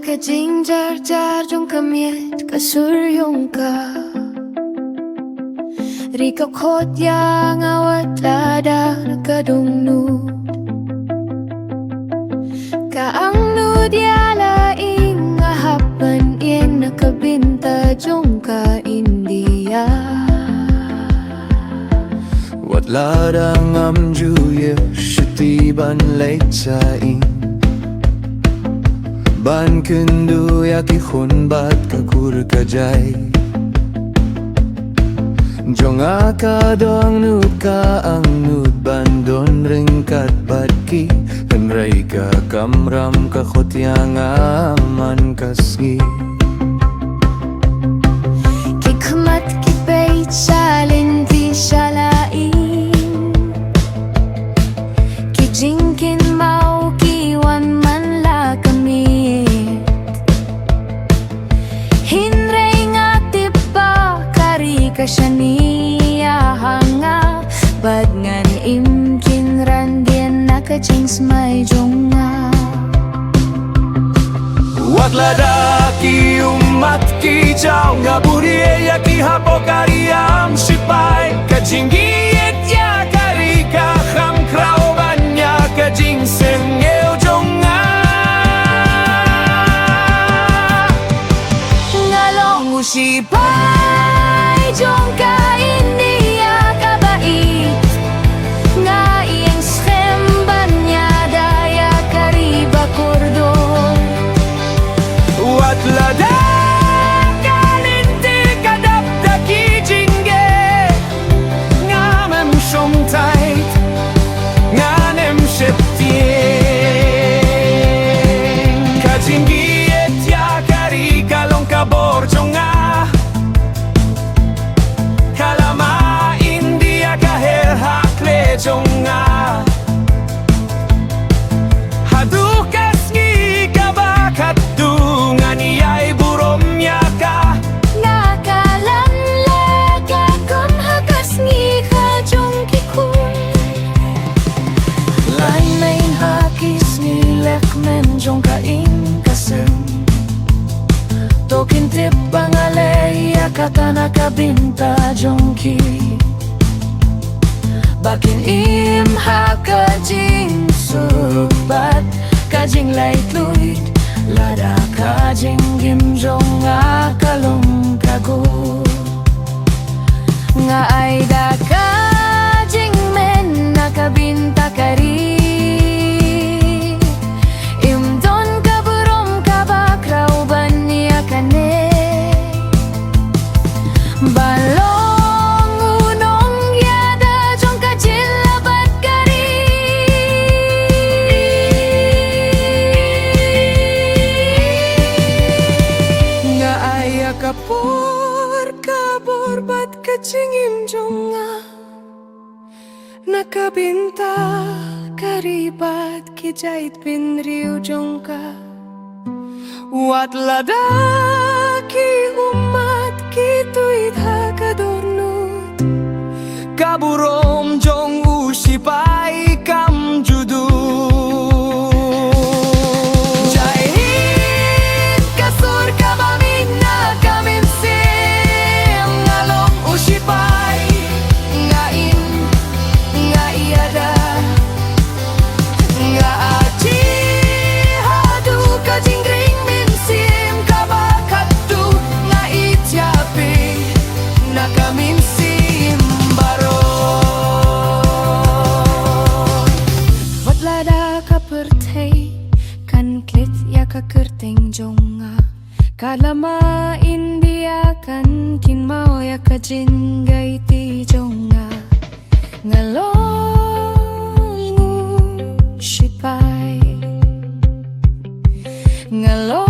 ka jing jar jar jong kamiet ka suryong ka Rika kot yang awat lada nakadungnud Kaang nud yala ing ahapan ing nakabinta jong ka India Wat ladang am juye shiti ban late sa ing Ban kundu yaki khun bat kakur kajai Jonga ka dong nut ka ang nut bandon ringkat badki Henrai ka kamram ka khotyang aman kasgi Kikmat kipait salin di salain Kijingkin mau kiwan man la kamit Hinray nga tipa kari ka shania hanga Bad ngan imkin randien nakajings may jonga Wat ladaki umat ki jao nga buriya ki hapo kariam sipai Kajingiet ya karika kham krao banya kajing sengeu jonga Ngalong usipai jong ka India kabait Nga iyang schemban niya daya kariba kordon Wat ladaka linti kadapdaki jinge Ngamem shomtait nganem sheptien Kajingiet ya karika long kabor jonga Kalama India kahel hakle jonga Hadukas ngi kabakat dungan iyay burom yaka Nakalan laga kon hakas ngi ka jong kikun Lain main hakis nilek men jong kaing kasem Tokin tip bangalay kata nakabinta jong ki Bakin im hakajing subat Kajing lait luit Lada kajing gim jong akalong kago Nga ay da kajing men nakabinta kari Imdon kaburom kabakraw ban niya kane Balong unong yada jong kajilabat kari Nga aya kapor kabor bat kachingim jonga Nakabinta karibat kijait pinriu jongka Wat ladaki umat kituit hakadornut Kaburom jong usipai kam judu Jahit kasur kabamin na kaminsim Ngalong usipai ngain nga iada Nga aji hadu kajingring minsim kabakatu nga ityapi nakaminsim baron Vatlada ka pertay kan klit ya ka kerteng jonga Kalama India kan kinmao ya ka jingay ti jonga Ngalong usipai Ngalong